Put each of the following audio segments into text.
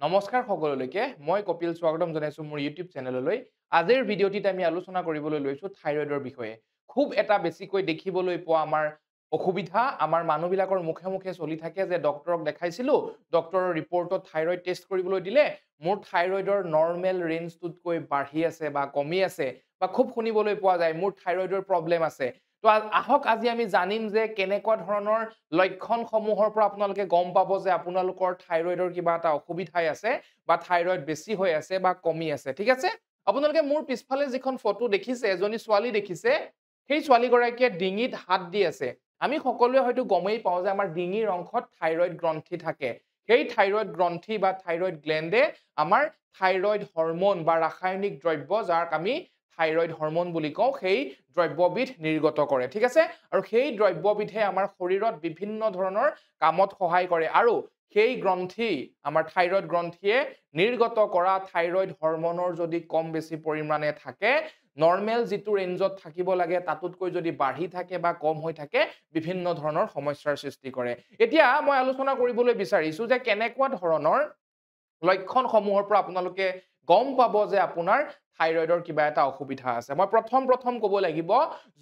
নমস্কাৰ সকলোলৈকে মই কপিল স্বাগতম জনাইছো মোৰ ইউটিউব চেনেললৈ আজিৰ ভিডিঅ'টিত আমি আলোচনা কৰিবলৈ লৈছো থাইৰয়ডৰ বিষয়ে খুব এটা বেছিকৈ দেখিবলৈ পোৱা আমাৰ অসুবিধা আমাৰ মানুহবিলাকৰ মুখে মুখে চলি থাকে যে ডক্টৰক দেখাইছিলো ডক্টৰৰ ৰিপৰ্টত থাইৰয়ড টেষ্ট কৰিবলৈ দিলে মোৰ থাইৰয়ডৰ নৰ্মেল ৰেঞ্জটোতকৈ বাঢ়ি আছে বা কমি আছে বা খুব শুনিবলৈ পোৱা যায় মোৰ থাইৰয়ডৰ প্ৰব্লেম আছে তো আহক আজি আমি জানিম যে কেনেকুৱা ধৰণৰ লক্ষণসমূহৰ পৰা আপোনালোকে গম পাব যে আপোনালোকৰ থাইৰয়ডৰ কিবা এটা অসুবিধাই আছে বা থাইৰয়ড বেছি হৈ আছে বা কমি আছে ঠিক আছে আপোনালোকে মোৰ পিছফালে যিখন ফটো দেখিছে এজনী ছোৱালী দেখিছে সেই ছোৱালীগৰাকীয়ে ডিঙিত হাত দি আছে আমি সকলোৱে হয়তো গমেই পাওঁ যে আমাৰ ডিঙিৰ অংশত থাইৰয়ড গ্ৰন্থি থাকে সেই থাইৰয়ড গ্ৰন্থি বা থাইৰয়ড গ্লেণ্ডে আমাৰ থাইৰয়ড হৰমোন বা ৰাসায়নিক দ্ৰব্য যাক আমি থাইৰয়ড হৰমোন বুলি কওঁ সেই দ্ৰব্যবিধ নিৰ্গত কৰে ঠিক আছে আৰু সেই দ্ৰব্যবিধে আমাৰ শৰীৰত বিভিন্ন ধৰণৰ কামত সহায় কৰে আৰু সেই গ্ৰন্থি আমাৰ থাইৰয়ড গ্ৰন্থিয়ে নিৰ্গত কৰা থাইৰয়ড হৰমোনৰ যদি কম বেছি পৰিমাণে থাকে নৰ্মেল যিটো ৰেঞ্জত থাকিব লাগে তাতকৈ যদি বাঢ়ি থাকে বা কম হৈ থাকে বিভিন্ন ধৰণৰ সমস্যাৰ সৃষ্টি কৰে এতিয়া মই আলোচনা কৰিবলৈ বিচাৰিছো যে কেনেকুৱা ধৰণৰ লক্ষণসমূহৰ পৰা আপোনালোকে গম পাব যে আপোনাৰ থাইৰয়ডৰ কিবা এটা অসুবিধা আছে মই প্ৰথম ক'ব লাগিব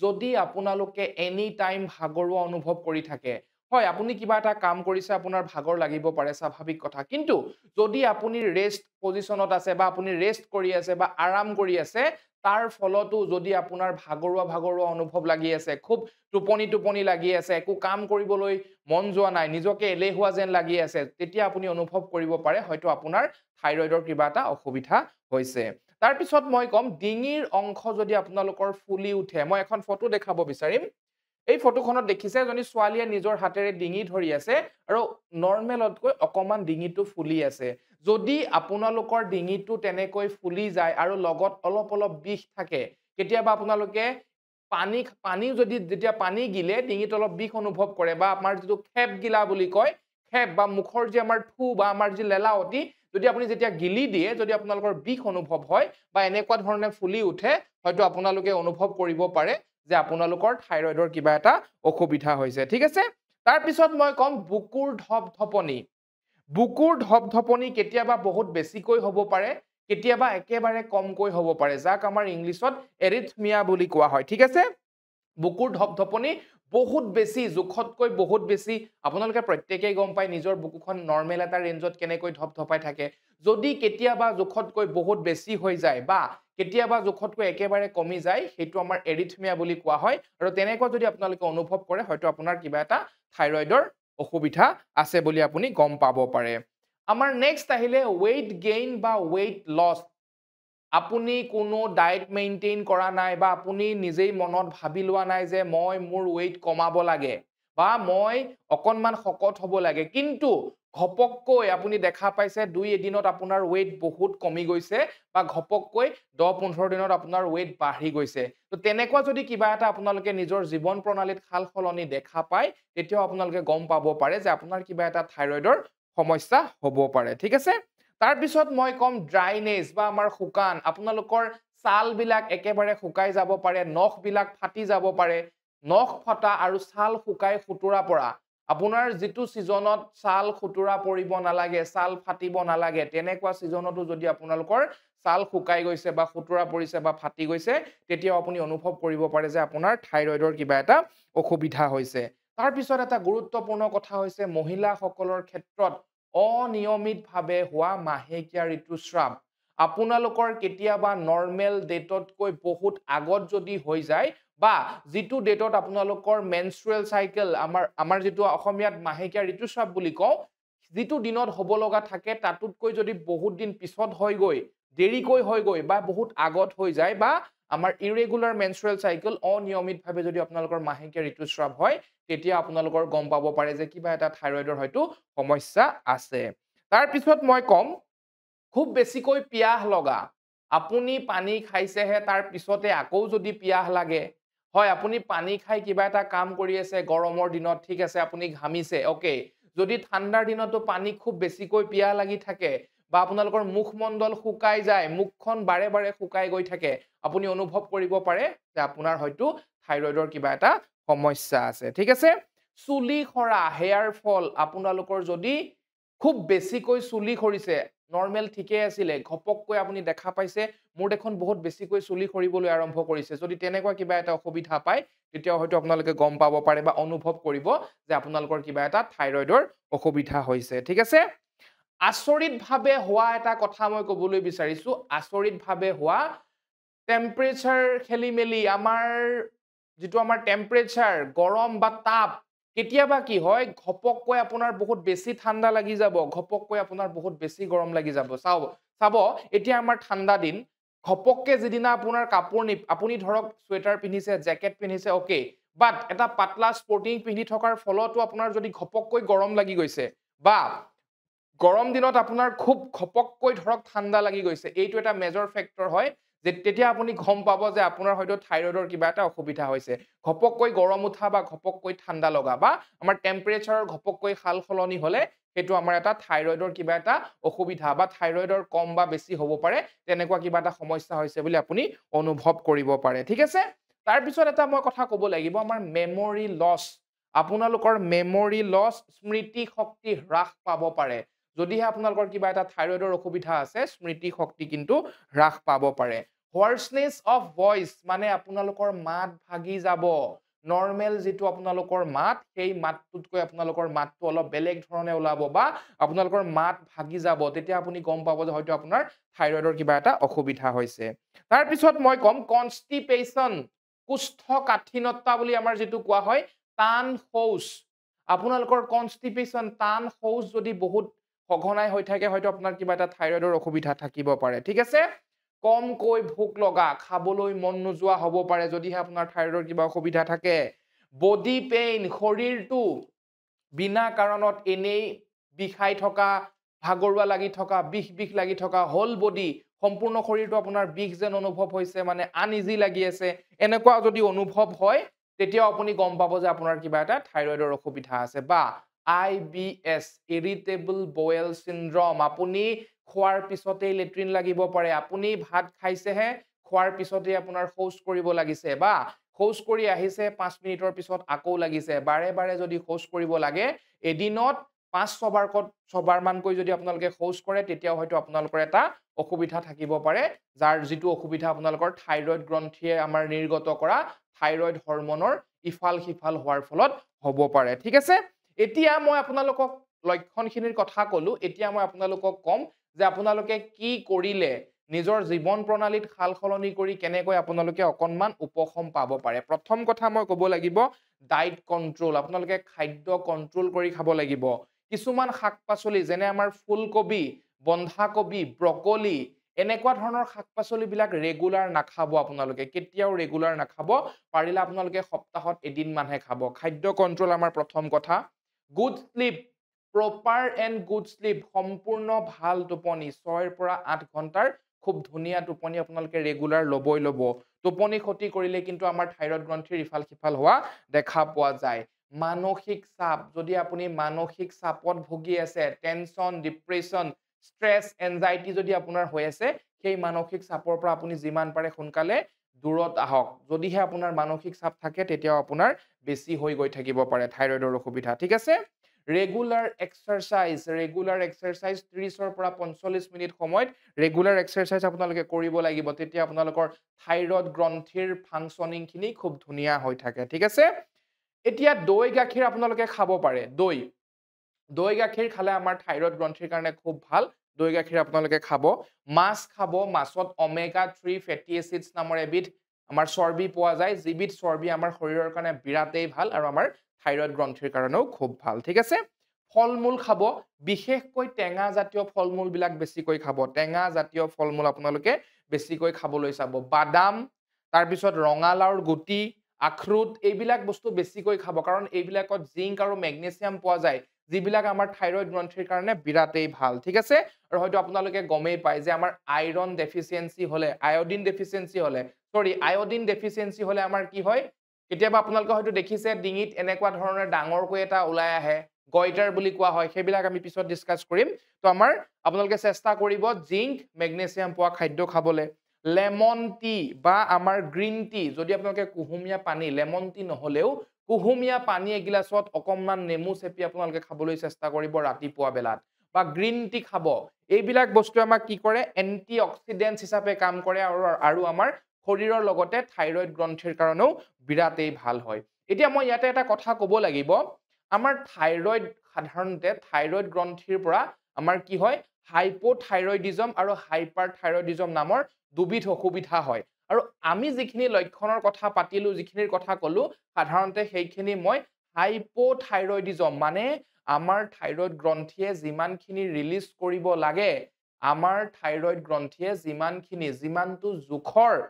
যদি আপোনালোকে এনি টাইম ভাগৰুৱা অনুভৱ কৰি থাকে হয় আপুনি কিবা এটা কাম কৰিছে আপোনাৰ ভাগৰ লাগিব পাৰে স্বাভাৱিক কথা কিন্তু যদি আপুনি ৰেষ্ট পজিশনত আছে বা আপুনি ৰেষ্ট কৰি আছে বা আৰাম কৰি আছে তাৰ ফলতো যদি আপোনাৰ ভাগৰুৱা অনুভৱ লাগি আছে খুব টোপনি লাগি আছে একো কাম কৰিবলৈ মন যোৱা নাই নিজকে এলেহুৱা যেন লাগি আছে তেতিয়া আপুনি অনুভৱ কৰিব পাৰে হয়তো আপোনাৰ থাইৰয়ডৰ কিবা এটা অসুবিধা হৈছে তাৰ পিছত মই কম ডিঙিৰ অংশ যদি আপোনালোকৰ ফুলি উঠে মই এখন ফটো দেখাব বিচাৰিম এই ফটোখনত দেখিছে এজনী ছোৱালীয়ে নিজৰ হাতেৰে ডিঙি ধৰি আছে আৰু নৰ্মেলতকৈ অকমান ডিঙিটো ফুলি আছে যদি আপোনালোকৰ ডিঙিটো তেনেকৈ ফুলি যায় আৰু লগত অলপ বিষ থাকে কেতিয়াবা আপোনালোকে পানী যদি যেতিয়া পানী গিলে ডিঙিত অলপ বিষ অনুভৱ কৰে বা আমাৰ যিটো খেপ গিলা বুলি কয় খেপ বা মুখৰ যে আমাৰ থু বা আমাৰ যে লেলাৱতি যদি আপুনি যেতিয়া গিলি দিয়ে যদি আপোনালোকৰ বিষ অনুভৱ হয় বা এনেকুৱা ধৰণে ফুলি উঠে হয়তো আপোনালোকে অনুভৱ কৰিব পাৰে যে আপোনালোকৰ থাইৰয়ডৰ কিবা এটা অসুবিধা হৈছে ঠিক আছে তাৰ পিছত মই কম বুকুৰ ধপধপনি কেতিয়াবা বহুত বেছিকৈ হ'ব পাৰে কেতিয়াবা একেবাৰে কমকৈ হ'ব পাৰে যাক আমাৰ ইংলিছত এৰিথমিয়া বুলি কোৱা হয় ঠিক আছে বুকুৰ ধপধপনি বহুত বেছি জোখতকৈ বহুত বেছি আপোনালোকে প্ৰত্যেকই গম পায় নিজৰ বুকুখন নৰ্মেল এটা ৰেঞ্জত কেনেকৈ ধপধপাই থাকে যদি কেতিয়াবা জোখতকৈ বহুত বেছি হৈ যায় বা কেতিয়াবা জোখতকৈ একেবাৰে কমি যায় সেইটো আমাৰ এৰিথমিয়া বুলি কোৱা হয় আৰু তেনেকুৱা যদি আপোনালোকে অনুভৱ কৰে হয়তো আপোনাৰ কিবা এটা থাইৰয়ডৰ অসুবিধা আছে বুলি আপুনি গম পাব পাৰে আমাৰ নেক্সট আহিলে weight gain বা weight loss আপুনি কোনো ডায়েট মেইনটেইন কৰা নাই বা আপুনি নিজেই মনত ভাবি লোৱা নাই যে মই মোৰ weight কমাব লাগে বা মই অকনমান শকত হ'ব লাগে কিন্তু ঘপককৈ আপুনি দেখা পাইছে দুই এদিনত আপোনাৰ weight বহুত কমি গৈছে বা ঘপককৈ 10-15 দিনত আপোনাৰ weight বাঢ়ি গৈছে তো তেনেকুৱা যদি কিবা এটা আপোনালোকে নিজৰ জীৱন প্ৰণালীত খালখলনি দেখা পায় তেতিয়াও আপোনালোকে গম পাব পাৰে যে আপোনাৰ কিবা এটা থাইৰয়ডৰ সমস্যা হ'ব পাৰে ঠিক আছে তাৰ পিছত মই কম ড্ৰাইনেছ বা আমাৰ শুকান আপোনালোকৰ ছাল বিলাক একেবাৰে শুকাই যাব পাৰে নখ বিলাক ফাটি যাব পাৰে নখ ফটা আৰু ছাল শুকাই খুতুৰা পৰা আপোনাৰ যিটো সিজনত ছাল খুতুৰা পৰিব নালাগে ছাল ফাটিব নালাগে তেনেকুৱা সিজনতো যদি আপোনালোকৰ ছাল শুকাই গৈছে বা খুতুৰা পৰিছে বা ফাটি গৈছে তেতিয়া আপুনি অনুভৱ কৰিব পাৰে যে আপোনাৰ থাইৰয়ডৰ কিবা এটা অসুবিধা হৈছে তাৰ পিছত এটা গুৰুত্বপূৰ্ণ কথা হৈছে মহিলাসকলৰ ক্ষেত্ৰত অনিয়মিতভাৱে হোৱা মাহেকীয়া ঋতুস্ৰাৱ আপোনালোকৰ কেতিয়াবা নৰ্মেল ডেটতকৈ বহুত আগত যদি হৈ যায় বা যিটো ডেটত আপোনালোকৰ মেনষ্ট্ৰুৱেল চাইকেল আমাৰ যিটো অসমীয়াত মাহেকীয়া ঋতুস্ৰাৱ বুলি কওঁ যিটো দিনত হ'ব লগা থাকে তাতকৈ যদি বহুত দিন পিছত হৈ গৈ দেৰিকৈ হৈ গৈ বা বহুত আগত হৈ যায় বা আমাৰ ইৰেগুলাৰ মেনষ্ট্ৰুৱেল চাইকেল অনিয়মিতভাৱে যদি আপোনালোকৰ মাহেকীয়া ঋতুস্ৰাৱ হয় তেতিয়া আপোনালোকৰ গম পাব পাৰে যে কিবা এটা থাইৰয়ডৰ হয়তো সমস্যা আছে তাৰ পিছত মই কম খুব বেছিকৈ পিয়াহ লগা আপুনি পানী খাইছেহে তাৰ পিছতে আকৌ যদি পিয়াহ লাগে হয় আপুনি পানী খাই কিবা এটা কাম কৰি আছে গৰমৰ দিনত ঠিক আছে আপুনি ঘামিছে ওকে যদি ঠাণ্ডাৰ দিনতো পানী খুব বেছিকৈ পিয়াহ লাগি থাকে বা আপোনালোকৰ মুখমণ্ডল শুকাই যায় মুখখন বাৰে শুকাই গৈ থাকে আপুনি অনুভৱ কৰিব পাৰে যে আপোনাৰ হয়তো থাইৰয়ডৰ কিবা এটা সমস্যা আছে ঠিক আছে চুলি খৰা হেয়াৰ ফল আপোনালোকৰ যদি খুব বেছিকৈ চুলি সৰিছে নৰ্মেল ঠিকে আছিলে ঘপককৈ আপুনি দেখা পাইছে মোৰ দেখোন বহুত বেছিকৈ চুলি সৰিবলৈ আৰম্ভ কৰিছে যদি তেনেকুৱা কিবা এটা অসুবিধা পায় তেতিয়া হয়তো আপোনালোকে গম পাব পাৰে বা অনুভৱ কৰিব যে আপোনালোকৰ কিবা এটা থাইৰয়ডৰ অসুবিধা হৈছে ঠিক আছে আচৰিতভাৱে হোৱা এটা কথা মই ক'বলৈ বিচাৰিছো আচৰিতভাৱে হোৱা টেম্পাৰেচাৰ খেলিমেলি আমাৰ যেটো আমাৰ টেম্পাৰেচাৰ গৰম বা তাপ কেতিয়াবা কি হয় ঘপককৈ আপোনাৰ বহুত বেছি ঠাণ্ডা লাগি যাব ঘপককৈ আপোনাৰ বহুত বেছি গৰম লাগি যাব চাব এতিয়া আমাৰ ঠাণ্ডা দিন ঘপককে যেদিনা আপোনাৰ কাপোৰ আপুনি ধৰক সোয়েটাৰ পিন্ধিছে জেকেট পিন্ধিছে ওকে বাট এটা পাতলা স্পৰ্টিং পিন্ধি থকাৰ ফলতো আপোনাৰ যদি ঘপককৈ গৰম লাগি গৈছে বা গৰম দিনত আপোনাৰ খুব ঘপককৈ ধৰক ঠাণ্ডা লাগি গৈছে এইটো এটা মেজৰ ফেক্টৰ হয় যে তেতিয়া আপুনি গম পাব যে আপোনাৰ হয়তো থাইৰয়ডৰ কিবা এটা অসুবিধা হৈছে ঘপককৈ গৰম উঠা বা ঘপককৈ ঠাণ্ডা লগা বা আমাৰ টেম্পাৰেচাৰৰ ঘপককৈ হাল সলনি হলে সেইটো আমাৰ এটা থাইৰয়ডৰ কিবা এটা অসুবিধা বা থাইৰয়ডৰ কম বা বেছি হ'ব পাৰে তেনেকুৱা কিবা এটা সমস্যা হৈছে বুলি আপুনি অনুভৱ কৰিব পাৰে ঠিক আছে তাৰ পিছত এটা মই কথা ক'ব লাগিব আমাৰ মেমৰি লছ আপোনালোকৰ মেমৰি লছ স্মৃতি শক্তি হ্ৰাস পাব পাৰে যদিহে আপোনালোকৰ কিবা এটা থাইৰয়ডৰ অসুবিধা আছে স্মৃতি শক্তি কিন্তু হ্ৰাস পাব পাৰে hoarseness of voice মানে আপোনালোকৰ মাত ভাগি যাব নৰ্মেল যেটো আপোনালোকৰ মাত সেই মাতটোতকৈ আপোনালোকৰ মাতটো অলপ বেলেগ ধৰণে ওলাব বা আপোনালোকৰ মাত ভাগি যাব তেতিয়া আপুনি গম পাব যে হয়তো আপোনাৰ থাইৰয়ডৰ কিবা এটা অসুবিধা হৈছে তাৰ পিছত মই কম কনষ্টিপেশন কুষ্ঠকাঠিন্যতা বুলি আমাৰ যেটো কোৱা হয় টান শৌচ আপোনালোকৰ কনষ্টিপেশন টান শৌচ যদি বহুত সঘনাই হৈ থাকে হয়তো আপোনাৰ কিবা এটা থাইৰয়ডৰ অসুবিধা থাকিব পাৰে ঠিক আছে কমকৈ ভোক লগা খাবলৈ মন নোযোৱা হ'ব পাৰে যদিহে আপোনাৰ থাইৰয়ডৰ কিবা অসুবিধা থাকে বডি পেইন শৰীৰটো বিনা কাৰণত এনেই বিষাই থকা ভাগৰুৱা লাগি থকা বিষ লাগি থকা হোল বডি সম্পূৰ্ণ শৰীৰটো আপোনাৰ বিষ যেন অনুভৱ হৈছে মানে আনইজি লাগি আছে এনেকুৱা যদি অনুভৱ হয় তেতিয়া আপুনি গম পাব যে আপোনাৰ কিবা এটা থাইৰয়ডৰ অসুবিধা আছে বা IBS irritable bowel syndrome আপুনি খোৱাৰ পিছতেই লেট্ৰিন লাগিব পাৰে আপুনি ভাত খাইছেহে খোৱাৰ পিছতেই আপোনাৰ শৌচ কৰিব লাগিছে বা শৌচ কৰি আহিছে 5 মিনিটৰ পিছত আকৌ লাগিছে বাৰে বাৰে যদি শৌচ কৰিব লাগে এদিনত 5-6 মানকৈ যদি আপোনালোকে শৌচ কৰে তেতিয়া হয়তো আপোনালোকৰ এটা অসুবিধা থাকিব পাৰে যাৰ যেটো অসুবিধা আপোনালোকৰ থাইৰয়ড গ্ৰন্থিয়ে আমাৰ নিৰ্গত কৰা থাইৰয়ড হৰমনৰ ইফাল সিফাল হোৱাৰ ফলত হ'ব পাৰে ঠিক আছে এতিয়া মই আপোনালোকক লক্ষণখিনিৰ কথা কলো এতিয়া মই আপোনালোকক কম যে আপোনালোকে কি কৰিলে নিজৰ জীৱন প্ৰণালীত খাল খলনি কৰি কেনেকৈ আপোনালোকে অকনমান উপশম পাব পাৰে প্ৰথম কথা মই ক'ব লাগিব ডায়েট কন্ট্ৰোল আপোনালোকে খাদ্য কন্ট্ৰোল কৰি খাব লাগিব কিছুমান শাক-পাচলি যেনে আমাৰ ফুলকবি বন্ধাকবি ব্ৰকলি এনেকুৱা ধৰণৰ শাক-পাচলি বিলাক ৰেগুলাৰ নাখাব আপোনালোকে কেতিয়াও ৰেগুলাৰ নাখাব পাৰিলে আপোনালোকে সপ্তাহত এদিন মানহে খাব খাদ্য কন্ট্ৰোল আমাৰ প্ৰথম কথা good sleep proper and good sleep সম্পূৰ্ণ ভাল টোপনি 6 পৰা 8 ঘণ্টাৰ খুব ধুনীয়া টোপনি আপোনালোকে ৰেগুলাৰ ল'বই ল'ব টোপনি ক্ষতি কৰিলে কিন্তু আমাৰ থাইৰয়ড গ্ৰন্থিৰ ইফাল সিফাল হোৱা দেখা পোৱা যায় মানসিক চাপ যদি আপুনি মানসিক চাপত ভুগি আছে টেনচন ডিপ্ৰেছন ষ্ট্ৰেছ এনজাইটি যদি আপোনাৰ হৈ আছে সেই মানসিক চাপৰ পৰা আপুনি যিমান পাৰে সোনকালে দূৰত আহক যদিহে আপোনাৰ মানসিক চাপ থাকে তেতিয়াও আপোনাৰ বেছি হৈ গৈ থাকিব পাৰে থাইৰয়ডৰ অসুবিধা ঠিক আছে ৰেগুলাৰ এক্সাৰসাইজ 30 ৰ পৰা 45 মিনিট সময়ত ৰেগুলাৰ এক্সাৰসাইজ আপোনালোকে কৰিব লাগিব তেতিয়া আপোনালোকৰ থাইৰয়ড গ্ৰন্থিৰ ফাংচনিং খিনি খুব ধুনীয়া হৈ থাকে ঠিক আছে এতিয়া দৈ গাখীৰ আপোনালোকে খাব পাৰে দৈ গাখীৰ খালে আমাৰ থাইৰয়ড গ্ৰন্থিৰ কাৰণে খুব ভাল দৈ গাখীৰ আপোনালোকে খাব মাছ খাব মাছত ওমেগা 3 ফেটি এসিডছ নামৰ এবিধ আমাৰ চৰ্বি পোৱা যায় যিবিধ চৰ্বি আমাৰ শৰীৰৰ কাৰণে বিৰাটেই ভাল আৰু আমাৰ থাইৰয়ড গ্ৰন্থিৰ কাৰণেও খুব ভাল ঠিক আছে ফলমূল খাব বিশেষকৈ টেঙা জাতীয় ফলমূল বিলাক বেছিকৈ খাব টেঙা জাতীয় ফলমূল আপোনালোকে বেছিকৈ খাবলৈ চাব বাদাম তাৰ পিছত ৰঙালাওৰ গুটি আখৰুট এইবিলাক বস্তু বেছিকৈ খাব কাৰণ এইবিলাকত জিংক আৰু মেগনেছিয়াম পোৱা যায় যিবিলাক আমাৰ থাইৰয়ড গ্ৰন্থিৰ কাৰণে বিৰাটেই ভাল ঠিক আছে আৰু হয়তো আপোনালোকে গমেই পায় যে আমাৰ আইৰন ডেফিচিয়েন্সি হলে আয়োডিন ডেফিচিয়েন্সি হলে আমাৰ কি হয় কেতিয়াবা আপোনালোকে হয়তো দেখিছে ডিঙিত এনেকুৱা ধৰণৰ ডাঙৰকৈ এটা ওলাই আহে গয়টাৰ বুলি কোৱা হয় সেইবিলাক আমি পিছত ডিসকাস কৰিম তো আমাৰ আপোনালোকে চেষ্টা কৰিব জিংক মেগনেছিয়াম পোৱা খাদ্য খাবলৈ লেমন টি বা আমাৰ গ্ৰীণ টি যদি আপোনালোকে কুহুমীয়া পানী লেমন টি নহলেও কুহুমীয়া পানী এগিলাছত অকনমান নেমু চেপি আপোনালোকে খাবলৈ চেষ্টা কৰিব ৰাতিপুৱা বেলাত বা গ্ৰীণ টি খাব এইবিলাক বস্তুৱে আমাক কি কৰে এন্টি অক্সিডেন্টছ হিচাপে কাম কৰে আৰু আমাৰ শৰীৰৰ লগতে থাইৰয়েড গ্ৰন্থিৰ কাৰণেও বিৰাটেই ভাল হয় এতিয়া মই ইয়াতে এটা কথা ক'ব লাগিব আমাৰ থাইৰয়েড সাধাৰণতে থাইৰয়েড গ্ৰন্থিৰ পৰা আমাৰ কি হয় হাইপোথাইৰয়েডিজম আৰু হাইপাৰথাইৰয়েডিজম নামৰ দুবিধ অসুবিধা হয় আৰু আমি যিখিনি লক্ষণৰ কথা পাতিলো যিখিনিৰ কথা ক'লো সাধাৰণতে সেইখিনি মই হাইপোথাইৰয়েডিজম মানে আমাৰ থাইৰয়েড গ্ৰন্থিয়ে যিমানখিনি ৰিলিজ কৰিব লাগে আমাৰ থাইৰয়েড গ্ৰন্থিয়ে যিমানটো জোখৰ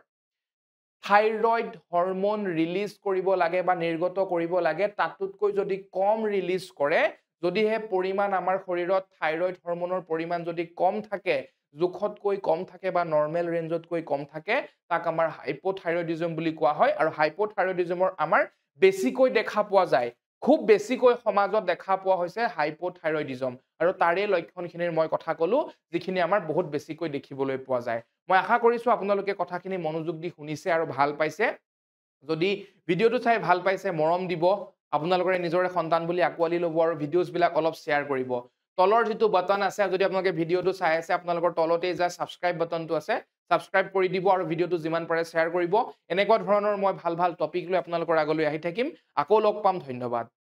থাইৰয়েড হৰমোন ৰিলিজ কৰিব লাগে বা নিৰ্গত কৰিব লাগে তাতকৈ যদি কম ৰিলিজ কৰে যদিহে পৰিমাণ আমাৰ শৰীৰত থাইৰয়েড হৰমোনৰ পৰিমাণ যদি কম থাকে জোখতকৈ কম থাকে বা নৰ্মেল ৰেঞ্জতকৈ কম থাকে তাক আমাৰ হাইপোথাইৰয়েডিজম বুলি কোৱা হয় আৰু হাইপোথাইৰয়েডিজমৰ আমাৰ বেছিকৈ দেখা পোৱা যায় খুব বেছিকৈ সমাজত দেখা পোৱা হৈছে হাইপোথাইৰয়েডিজম আৰু তাৰে লক্ষণখিনিৰ মই কথা ক'লো যিখিনি আমাৰ বহুত বেছিকৈ দেখিবলৈ পোৱা যায় মই আশা কৰিছো আপোনালোকে কথাখিনি মনোযোগ দি শুনিছে আৰু ভাল পাইছে যদি ভিডিঅটো চাই ভাল পাইছে মৰম দিব আপোনালোকৰ নিজৰে সন্তান বুলি আকোৱালি ল'ব আৰু ভিডিঅ'জ বিলাক অলপ শ্বেয়াৰ কৰিব তলৰ যিটো বাটন আছে যদি আপোনালোকে ভিডিঅটো চাই আছে আপোনালোকৰ তলতেই যা সাবস্ক্ৰাইব বাটনটো আছে সাবস্ক্ৰাইব কৰি দিব আৰু ভিডিঅটো যিমান পাৰে শ্বেয়াৰ কৰিব এনেকুৱা ধৰণৰ মই ভাল ভাল টপিক লৈ আপোনালোকৰ আগলৈ আহি থাকিম আকৌ লগ পাম ধন্যবাদ